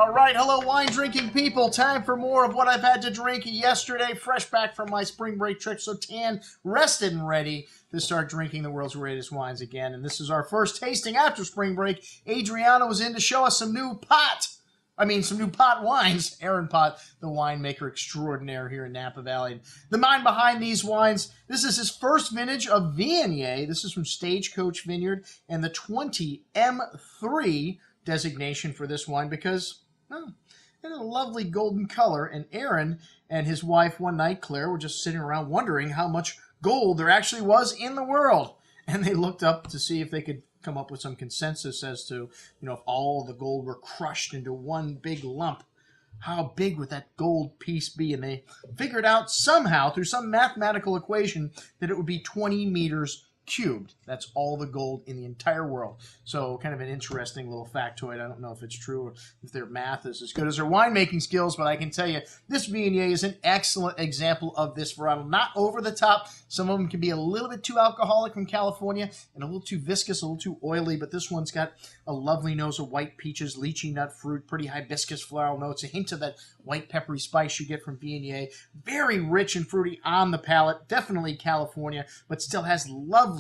All right, hello wine drinking people. Time for more of what I've had to drink yesterday. Fresh back from my spring break trip, so tan, rested and ready to start drinking the world's greatest wines again. And this is our first tasting after spring break. Adriana was in to show us some new pot wines. Aaron Pott, the winemaker extraordinaire here in Napa Valley. The mind behind these wines, this is his first vintage of Viognier. This is from Stagecoach Vineyard and the 20 M3 designation for this wine because, well, it had a lovely golden color. And Aaron and his wife one night, Claire, were just sitting around wondering how much gold there actually was in the world. And they looked up to see if they could come up with some consensus as to, if all the gold were crushed into one big lump, how big would that gold piece be? And they figured out somehow through some mathematical equation that it would be 20 meters cubed. That's all the gold in the entire world. So kind of an interesting little factoid. I don't know if it's true or if their math is as good as their winemaking skills, but I can tell you this Viognier is an excellent example of this varietal. Not over the top. Some of them can be a little bit too alcoholic from California and a little too viscous, a little too oily, but this one's got a lovely nose of white peaches, lychee nut fruit, pretty hibiscus floral notes, a hint of that white peppery spice you get from Viognier. Very rich and fruity on the palate, definitely California, but still has lovely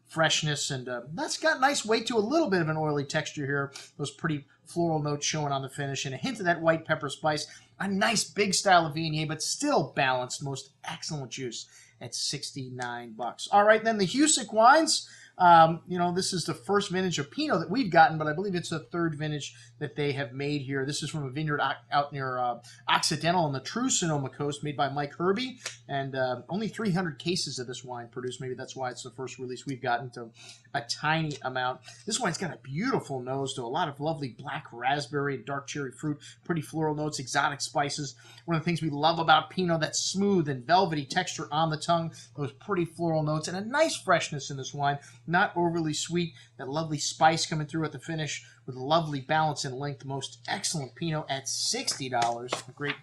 freshness, and that's got nice weight to a little bit of an oily texture here. Those pretty floral notes showing on the finish, and a hint of that white pepper spice. A nice big style of Viognier, but still balanced. Most excellent juice at $69. All right, then the Husic wines. This is the first vintage of Pinot that we've gotten, but I believe it's the third vintage that they have made here. This is from a vineyard out near Occidental on the true Sonoma coast, made by Mike Herbie, and only 300 cases of this wine produced. Maybe that's why it's the first release we've gotten, to a tiny amount. This wine's got a beautiful nose, to a lot of lovely black raspberry and dark cherry fruit, pretty floral notes, exotic spices. One of the things we love about Pinot, that smooth and velvety texture on the tongue, those pretty floral notes, and a nice freshness in this wine. Not overly sweet, that lovely spice coming through at the finish with lovely balance and length. Most excellent Pinot at $60. A great,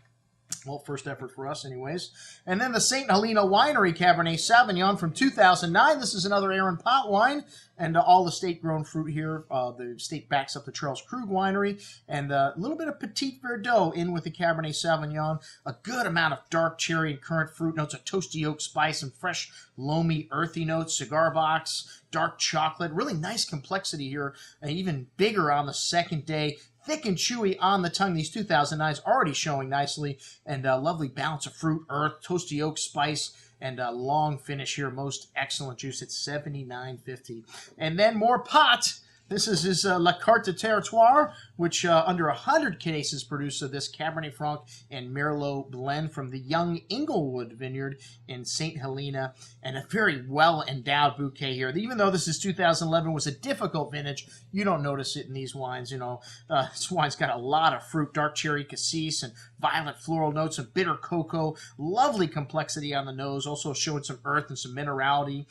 well, first effort for us anyways. And then the St. Helena Winery Cabernet Sauvignon from 2009. This is another Aaron Pott wine, and all the state-grown fruit here. The state backs up the Charles Krug Winery, and a little bit of Petit Verdot in with the Cabernet Sauvignon. A good amount of dark cherry and currant fruit notes, a toasty oak spice, and fresh, loamy, earthy notes, cigar box, dark chocolate. Really nice complexity here, and even bigger on the second day. Thick and chewy on the tongue. These 2009s already showing nicely, and a lovely balance of fruit, earth, toasty oak spice, and a long finish here. Most excellent juice at $79.50. And then more pot. This is his La Carte de Territoire, which under 100 cases produced of this Cabernet Franc and Merlot blend from the Young Inglewood Vineyard in St. Helena, and a very well-endowed bouquet here. Even though this is 2011, was a difficult vintage, you don't notice it in these wines. This wine's got a lot of fruit, dark cherry, cassis, and violet floral notes, and bitter cocoa. Lovely complexity on the nose, also showing some earth and some minerality.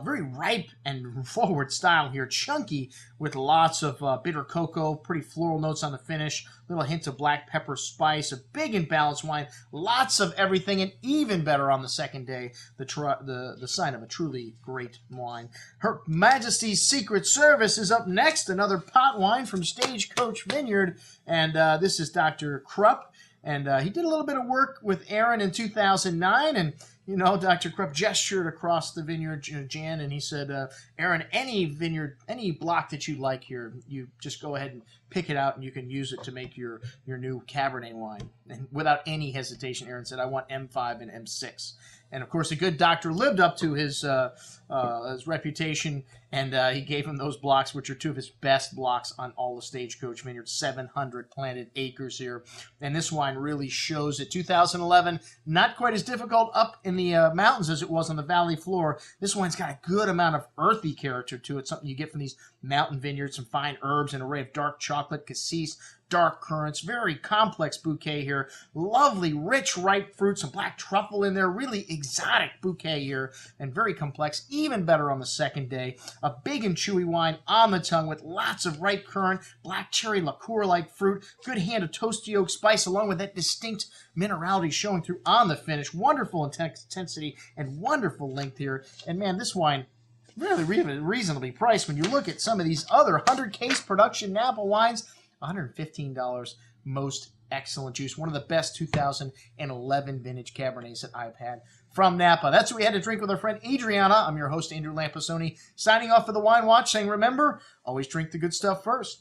Very ripe and forward style here, chunky, with lots of bitter cocoa, pretty floral notes on the finish, little hint of black pepper spice, a big and balanced wine, lots of everything, and even better on the second day, the sign of a truly great wine. Her Majesty's Secret Service is up next, another pot wine from Stagecoach Vineyard, and this is Dr. Krupp, and he did a little bit of work with Aaron in 2009, and Dr. Krupp gestured across the vineyard, Jan, and he said, Aaron, any vineyard, any block that you like here, you just go ahead and pick it out, and you can use it to make your new Cabernet wine. And without any hesitation, Aaron said, I want M5 and M6. And, of course, a good doctor lived up to his reputation, and he gave him those blocks, which are two of his best blocks on all the Stagecoach Vineyard, 700 planted acres here. And this wine really shows it. 2011, not quite as difficult up in the mountains as it was on the valley floor. This wine's got a good amount of earthy character to it, something you get from these mountain vineyards, some fine herbs, an array of dark chocolate, cassis, dark currants, very complex bouquet here. Lovely, rich, ripe fruit, some black truffle in there. Really exotic bouquet here, and very complex. Even better on the second day. A big and chewy wine on the tongue with lots of ripe currant, black cherry liqueur-like fruit, good hand of toasty oak spice, along with that distinct minerality showing through on the finish. Wonderful intensity and wonderful length here. And man, this wine, really reasonably priced when you look at some of these other 100-case production Napa wines. $115. most excellent juice. One of the best 2011 vintage Cabernets that I've had from Napa. That's what we had to drink with our friend Adriana. I'm your host, Andrew Lampasoni, signing off for the Wine Watch, saying remember, always drink the good stuff first.